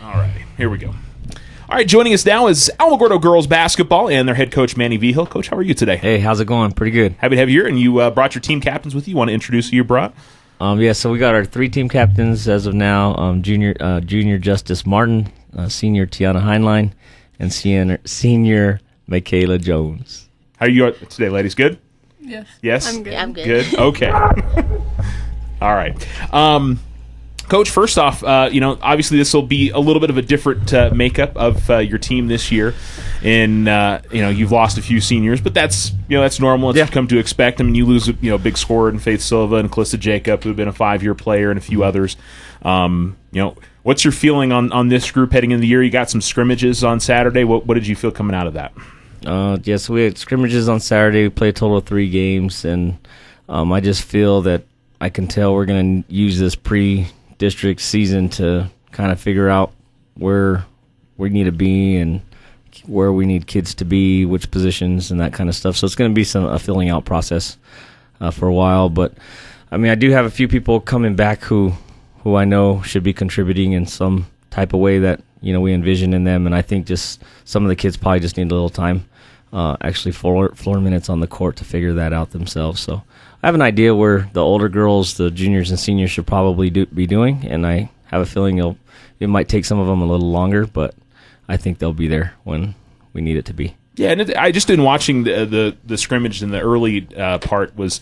All right, here we go. All right, joining us now is Alamogordo girls basketball and their head coach, Manny Vigil. Coach, how are you today? Hey, how's it going? Pretty good. Happy to have you here, and you brought your team captains with you. You want to introduce who you brought? Yeah, so we got our 3 team captains as of now. Junior Justyse Martin, senior Teona Heinlein, and senior Makayla Jones. How are you today, ladies? Good? Yes. Yes? I'm good. I'm good. Good? Okay. All right. Coach, first off, obviously this will be a little bit of a different makeup of your team this year. And, you've lost a few seniors, but that's normal. It's come to expect. I mean, you lose, big scorer in Faith Silva and Calista Jacob, who've been a 5-year player, and a few others. What's your feeling on this group heading into the year? You got some scrimmages on Saturday. What did you feel coming out of that? Yes, we had scrimmages on Saturday. We played a total of 3 games, and I just feel that I can tell we're going to use this pre-district season to kind of figure out where we need to be and where we need kids to be, which positions, and that kind of stuff. So it's going to be a filling out process for a while. But, I mean, I do have a few people coming back who I know should be contributing in some type of way that, we envision in them. And I think just some of the kids probably just need a little time, actually floor minutes on the court to figure that out themselves. So I have an idea where the older girls, the juniors and seniors, should probably be doing, and I have a feeling it might take some of them a little longer, but I think they'll be there when we need it to be. Yeah, and I just in watching the scrimmage in the early part was,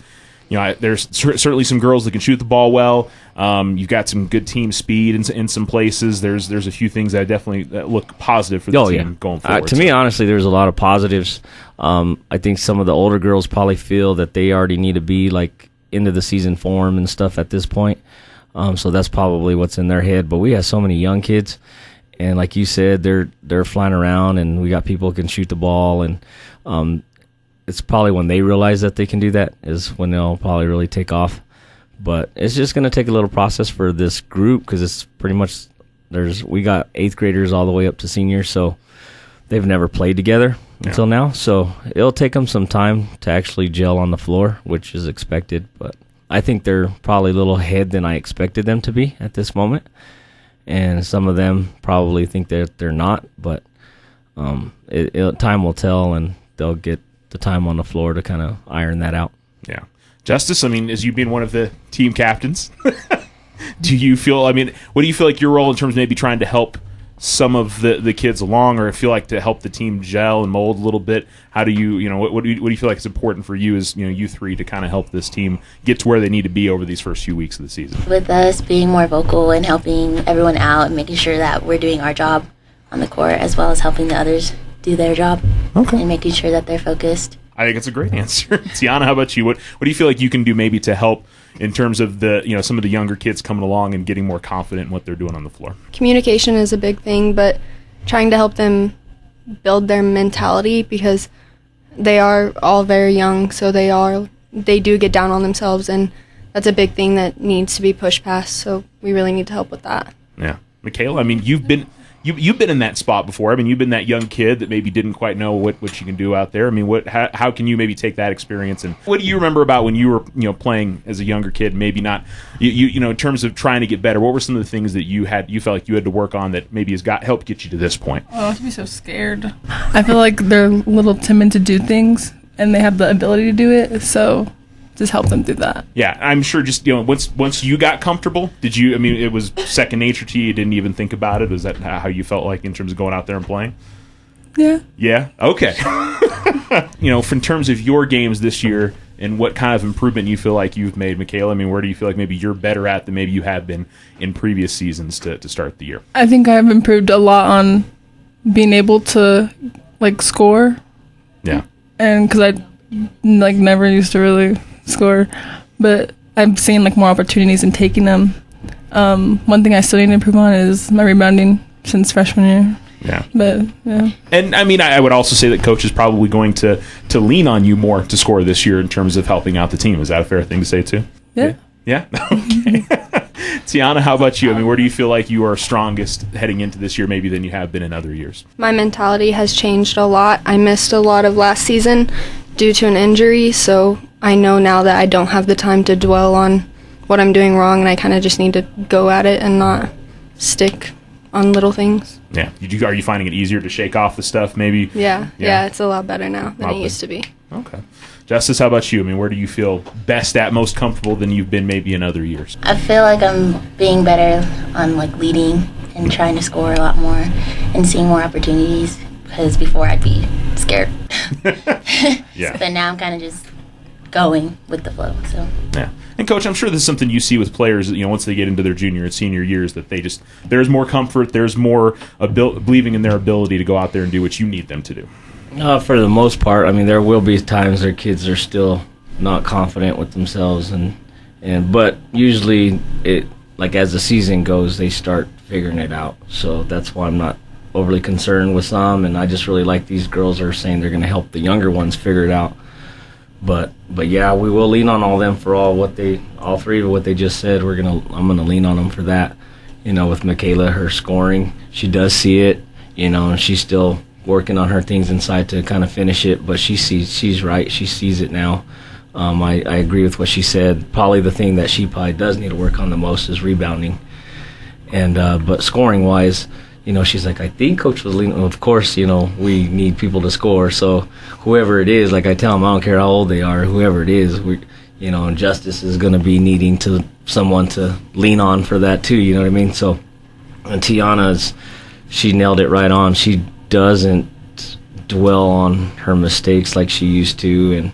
there's certainly some girls that can shoot the ball well. You've got some good team speed in some places. There's a few things that definitely look positive for the team going forward. To me, honestly, there's a lot of positives. I think some of the older girls probably feel that they already need to be like into the season form and stuff at this point. So that's probably what's in their head. But we have so many young kids, and like you said, they're flying around, and we got people who can shoot the ball, and it's probably when they realize that they can do that is when they'll probably really take off. But it's just going to take a little process for this group because it's pretty much we got 8th graders all the way up to seniors, so they've never played together until now. So it'll take them some time to actually gel on the floor, which is expected. But I think they're probably a little ahead than I expected them to be at this moment. And some of them probably think that they're not, but time will tell, and they'll get the time on the floor to kind of iron that out. Yeah. Justyse, I mean, as you being one of the team captains, what do you feel like your role in terms of maybe trying to help some of the kids along, or feel like to help the team gel and mold a little bit? How do you, what do you feel like is important for you as, you 3 to kind of help this team get to where they need to be over these first few weeks of the season? With us being more vocal and helping everyone out and making sure that we're doing our job on the court as well as helping the others do their job and making sure that they're focused. I think it's a great answer. Teona, how about you? What do you feel like you can do maybe to help in terms of the some of the younger kids coming along and getting more confident in what they're doing on the floor? Communication is a big thing, but trying to help them build their mentality because they are all very young, so they do get down on themselves, and that's a big thing that needs to be pushed past, so we really need to help with that. Yeah. Makayla, I mean, you've been in that spot before. I mean, you've been that young kid that maybe didn't quite know what you can do out there. I mean, how can you maybe take that experience, and what do you remember about when you were playing as a younger kid? Maybe not in terms of trying to get better. What were some of the things that you felt like you had to work on that maybe has helped get you to this point? Oh, I have to be so scared. I feel like they're a little timid to do things, and they have the ability to do it. So just help them do that. Yeah, I'm sure just, once you got comfortable, it was second nature to you, you didn't even think about it? Was that how you felt like in terms of going out there and playing? Yeah. Yeah? Okay. In terms of your games this year and what kind of improvement you feel like you've made, Makayla, I mean, where do you feel like maybe you're better at than maybe you have been in previous seasons to start the year? I think I've improved a lot on being able to, score. Yeah. And because I, never used to really score, but I'm seeing more opportunities and taking them. One thing I still need to improve on is my rebounding since freshman year. Yeah. But yeah. And I mean, I would also say that coach is probably going to lean on you more to score this year in terms of helping out the team. Is that a fair thing to say too? Yeah. Yeah. Okay. Teona, how about you? I mean, where do you feel like you are strongest heading into this year maybe than you have been in other years? My mentality has changed a lot. I missed a lot of last season due to an injury, so I know now that I don't have the time to dwell on what I'm doing wrong, and I kind of just need to go at it and not stick on little things. Yeah. Are you finding it easier to shake off the stuff maybe? Yeah, it's a lot better now than it used to be. Okay. Justyse, how about you? I mean, where do you feel best at, most comfortable than you've been maybe in other years? I feel like I'm being better on like leading and trying to score a lot more and seeing more opportunities, because before I'd be scared. Yeah. But now I'm kind of just going with the flow. So. Yeah. And Coach, I'm sure this is something you see with players, once they get into their junior and senior years, that there's more comfort, there's more believing in their ability to go out there and do what you need them to do. For the most part, I mean, there will be times their kids are still not confident with themselves, but usually as the season goes, they start figuring it out. So that's why I'm not overly concerned with some, and I just really like these girls are saying they're going to help the younger ones figure it out. But yeah, we will lean on all them for all three of what they just said. I'm gonna lean on them for that. With Makayla, her scoring, she does see it. And she's still working on her things inside to kind of finish it. But she's right. She sees it now. I agree with what she said. Probably the thing that she probably does need to work on the most is rebounding. And but scoring wise, she's like, I think Coach was leaning. Of course, we need people to score. So whoever it is, like I tell them, I don't care how old they are, whoever it is, and Justyse is going to be needing someone to lean on for that too. You know what I mean? So, and Teona, she nailed it right on. She doesn't dwell on her mistakes like she used to,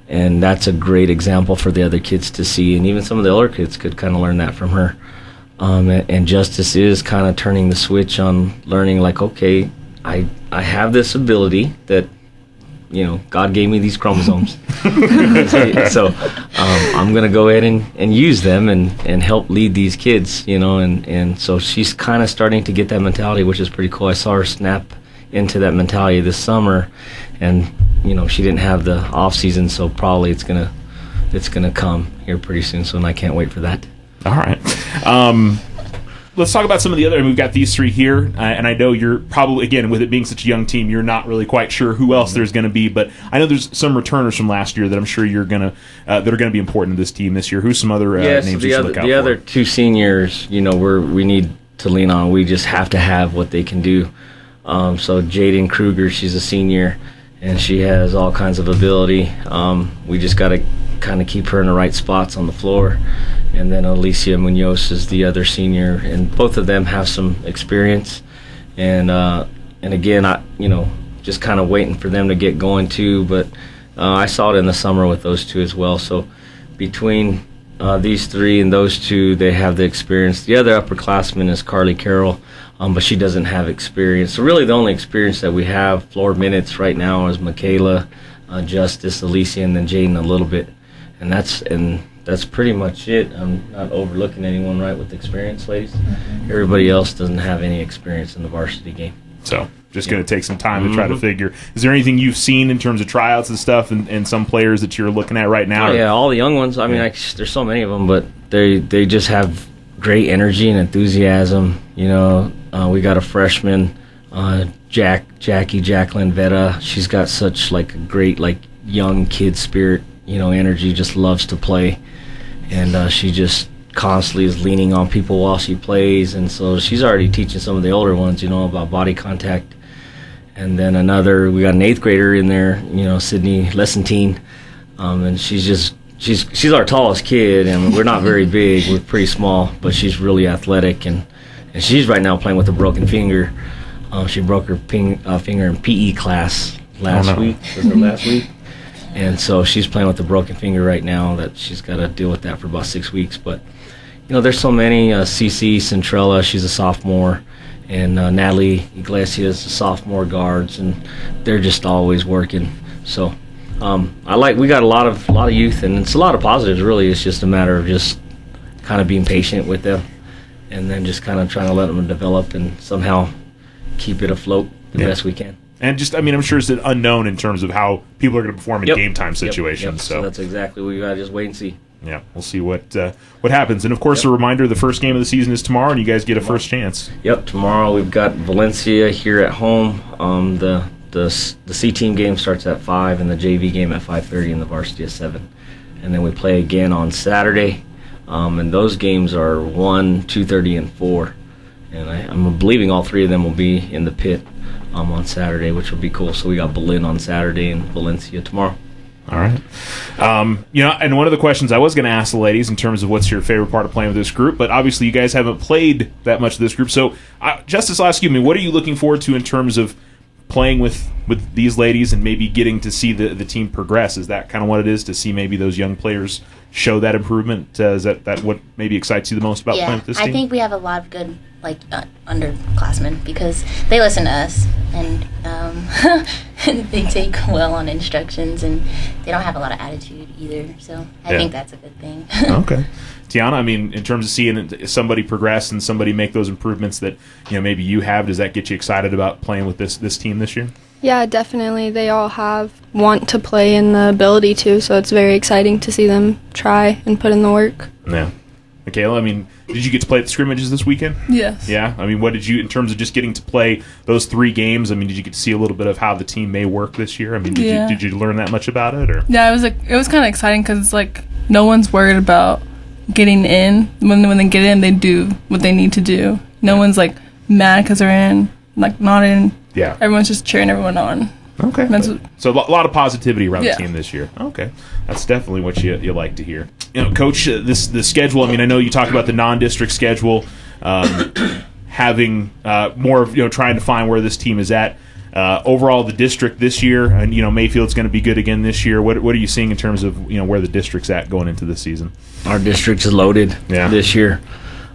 and that's a great example for the other kids to see. And even some of the older kids could kind of learn that from her. And Justyse is kind of turning the switch on learning, like, okay, I have this ability that, God gave me these chromosomes. So I'm going to go ahead and use them and help lead these kids, and so she's kind of starting to get that mentality, which is pretty cool. I saw her snap into that mentality this summer, and, she didn't have the off season, so probably it's going to come here pretty soon, so I can't wait for that. All right. Let's talk about some of the other. We've got these three here, and I know you're probably, again, with it being such a young team, you're not really quite sure who else there's going to be. But I know there's some returners from last year that I'm sure you're that are going to be important to this team this year. Who's some other names you should look out for? The other two seniors, we need to lean on. We just have to have what they can do. So Jaden Kruger, she's a senior, and she has all kinds of ability. We just got to kind of keep her in the right spots on the floor. And then Alicia Munoz is the other senior, and both of them have some experience. And again, just kind of waiting for them to get going too. But I saw it in the summer with those two as well. So between these three and those two, they have the experience. The other upperclassman is Carly Carroll, but she doesn't have experience. So really the only experience that we have, floor minutes right now, is Makayla, Justyse, Alicia, and then Jaden a little bit. And that's pretty much it. I'm not overlooking anyone, right, with experience, ladies. Everybody else doesn't have any experience in the varsity game. So just going to take some time to try to figure. Is there anything you've seen in terms of tryouts and stuff and some players that you're looking at right now? Oh, yeah, all the young ones. I mean, there's so many of them, but they just have great energy and enthusiasm. We got a freshman, Jacqueline Vera. She's got such a great young kid spirit, energy, just loves to play. And she just constantly is leaning on people while she plays, and so she's already teaching some of the older ones, about body contact. And then we got an 8th grader in there, Sydney Lessentine, and she's our tallest kid, and we're not very big, we're pretty small, but she's really athletic, and she's right now playing with a broken finger. She broke her finger in PE class last week. Was it last week? And so she's playing with a broken finger right now that she's got to deal with that for about 6 weeks. But, there's so many. Cece Centrella, she's a sophomore, and Natalie Iglesias, a sophomore guards, and they're just always working. So we got a lot of youth, and it's a lot of positives, really. It's just a matter of just kind of being patient with them and then just kind of trying to let them develop and somehow keep it afloat the best we can. And just, I'm sure it's an unknown in terms of how people are going to perform in game time situations. So that's exactly what we got to just wait and see. Yeah, we'll see what happens. And, of course, a reminder, the first game of the season is tomorrow, and you guys get a first chance. Yep, tomorrow we've got Valencia here at home. The C-team game starts at 5, and the JV game at 5:30, and the varsity at 7. And then we play again on Saturday, and those games are 1, 2:30, and 4. and I'm believing all 3 of them will be in the pit on Saturday, which will be cool. So we got Berlin on Saturday and Valencia tomorrow. All right. And one of the questions I was going to ask the ladies in terms of what's your favorite part of playing with this group, but obviously you guys haven't played that much of this group. So, Justyse, I'll ask you, what are you looking forward to in terms of playing with these ladies and maybe getting to see the team progress? Is that kind of what it is, to see maybe those young players show that improvement? Is that what maybe excites you the most about playing with this team? I think we have a lot of good underclassmen because they listen to us and they take well on instructions, and they don't have a lot of attitude either. So I think that's a good thing. Okay. Teona, in terms of seeing somebody progress and somebody make those improvements that maybe you have, does that get you excited about playing with this team this year? Yeah, definitely. They all want to play and the ability to, so it's very exciting to see them try and put in the work. Yeah. Makayla, did you get to play at the scrimmages this weekend? Yes. Yeah? What did you, in terms of just getting to play those 3 games, did you get to see a little bit of how the team may work this year? Did you learn that much about it? Or? Yeah, it was kind of exciting because, no one's worried about getting in. When they get in, they do what they need to do. No one's, mad because they're in, not in. Yeah. Everyone's just cheering everyone on. Okay. So a lot of positivity around the team this year. Okay. That's definitely what you like to hear. Coach, the schedule, I know you talked about the non-district schedule, having more of, trying to find where this team is at. Overall, the district this year, and, Mayfield's going to be good again this year. What are you seeing in terms of, where the district's at going into this season? Our district is loaded this year.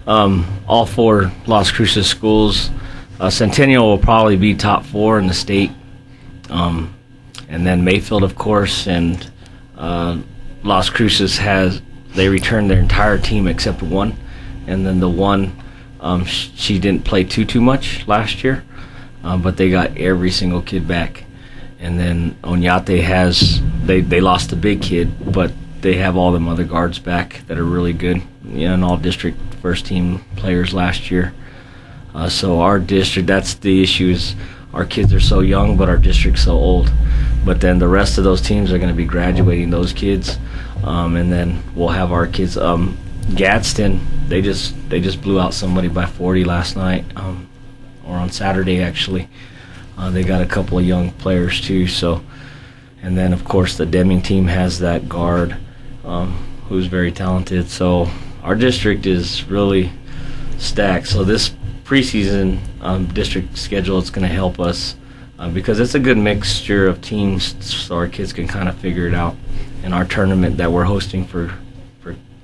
All 4 Las Cruces schools. Centennial will probably be top 4 in the state. And then Mayfield, of course, and Las Cruces they returned their entire team except one. And then the one, she didn't play too much last year, but they got every single kid back. And then Oñate they lost a big kid, but they have all them other guards back that are really good. And all district first team players last year. So our district, that's the issue, is our kids are so young, but our district's so old. But then the rest of those teams are going to be graduating those kids, and then we'll have our kids. Gadsden, they just blew out somebody by 40 last night, or on Saturday actually. They got a couple of young players too. So, and then of course the Deming team has that guard who's very talented. So our district is really stacked. So this preseason district schedule is going to help us because it's a good mixture of teams, so our kids can kind of figure it out. And our tournament that we're hosting for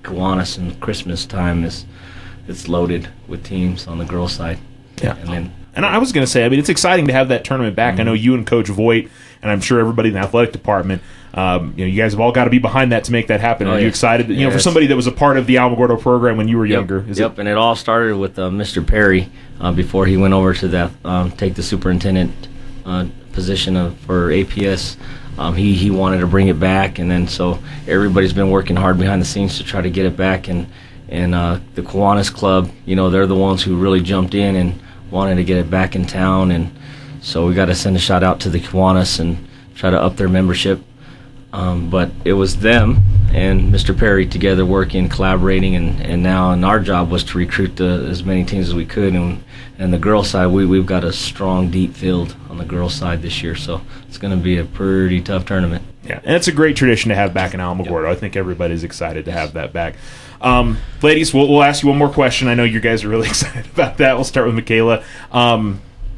Kiwanis and Christmas time it's loaded with teams on the girls' side. Yeah. And I was going to say, it's exciting to have that tournament back. Mm-hmm. I know you and Coach Voigt, and I'm sure everybody in the athletic department, you guys have all got to be behind that to make that happen. Are you excited? For somebody that was a part of the Alamogordo program when you were younger. And it all started with Mr. Perry before he went over to that take the superintendent position for APS. He wanted to bring it back, and then so everybody's been working hard behind the scenes to try to get it back. And the Kiwanis Club, they're the ones who really jumped in and wanted to get it back in town, and so we got to send a shout out to the Kiwanis and try to up their membership. But it was them and Mr. Perry together working, collaborating, and our job was to recruit as many teams as we could. And the girls' side, we've got a strong, deep field on the girls' side this year, so it's going to be a pretty tough tournament. Yeah, and it's a great tradition to have back in Alamogordo. I think everybody's excited to have that back. Ladies, we'll ask you one more question. I know you guys are really excited about that. We'll start with Makayla.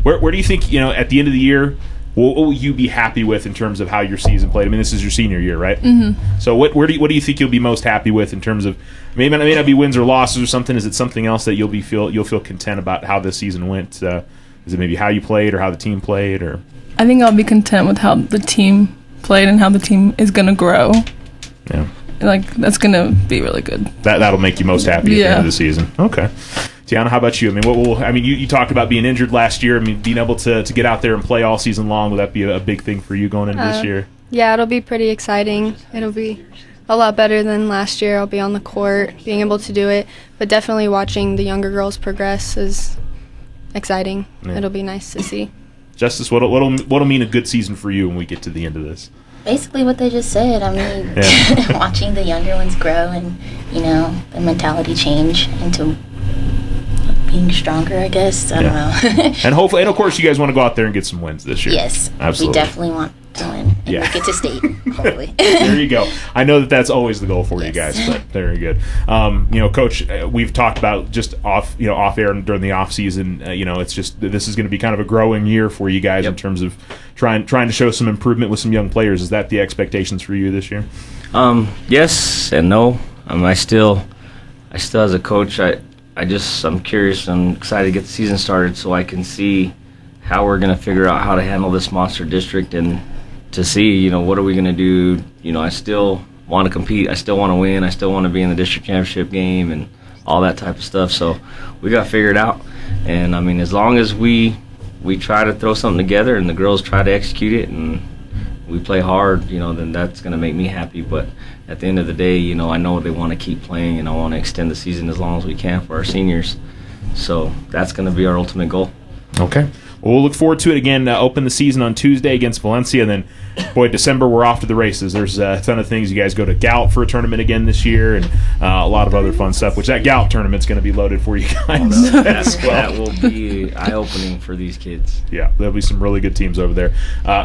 Where do you think, at the end of the year, what will you be happy with in terms of how your season played? This is your senior year, right? Mm-hmm. So what do you think you'll be most happy with in terms of, may not be wins or losses or something? Is it something else that you'll feel content about how this season went? Is it maybe how you played or how the team played? Or I think I'll be content with how the team played and how the team is going to grow. Yeah. That's going to be really good. That'll make you most happy at the end of the season. Okay. Teona, how about you? You talked about being injured last year. Being able to get out there and play all season long, will that be a big thing for you going into this year? Yeah, it'll be pretty exciting. It'll be a lot better than last year. I'll be on the court, being able to do it. But definitely watching the younger girls progress is exciting. Yeah. It'll be nice to see. Justyse, what'll mean a good season for you when we get to the end of this? Basically what they just said. Watching the younger ones grow and, the mentality change into being stronger, I guess. I don't know. And hopefully, and of course, you guys want to go out there and get some wins this year. Yes, absolutely. We definitely want to win and make it to state, hopefully. There you go. I know that's always the goal for you Yes. guys, but very good. Coach, we've talked about just off air and during the off season. It's just this is going to be kind of a growing year for you guys in terms of trying to show some improvement with some young players. Is that the expectations for you this year? Yes and no. I still as a coach, I'm curious. I'm excited to get the season started so I can see how we're going to figure out how to handle this monster district and to see, what are we going to do. I still want to compete. I still want to win. I still want to be in the district championship game and all that type of stuff. So we got to figure it out. And, as long as we try to throw something together and the girls try to execute it and we play hard, then that's going to make me happy. But at the end of the day, I know they want to keep playing and I want to extend the season as long as we can for our seniors. So that's going to be our ultimate goal. Okay. Well, we'll look forward to it again. Open the season on Tuesday against Valencia, and then, December we're off to the races. There's a ton of things. You guys go to Gallup for a tournament again this year, and a lot of other fun stuff. Which that Gallup tournament's going to be loaded for you guys as well. That will be eye-opening for these kids. Yeah, there'll be some really good teams over there.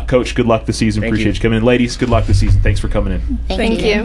Coach, good luck this season. Thank Appreciate you you coming in. Ladies, good luck this season. Thanks for coming in. Thank you.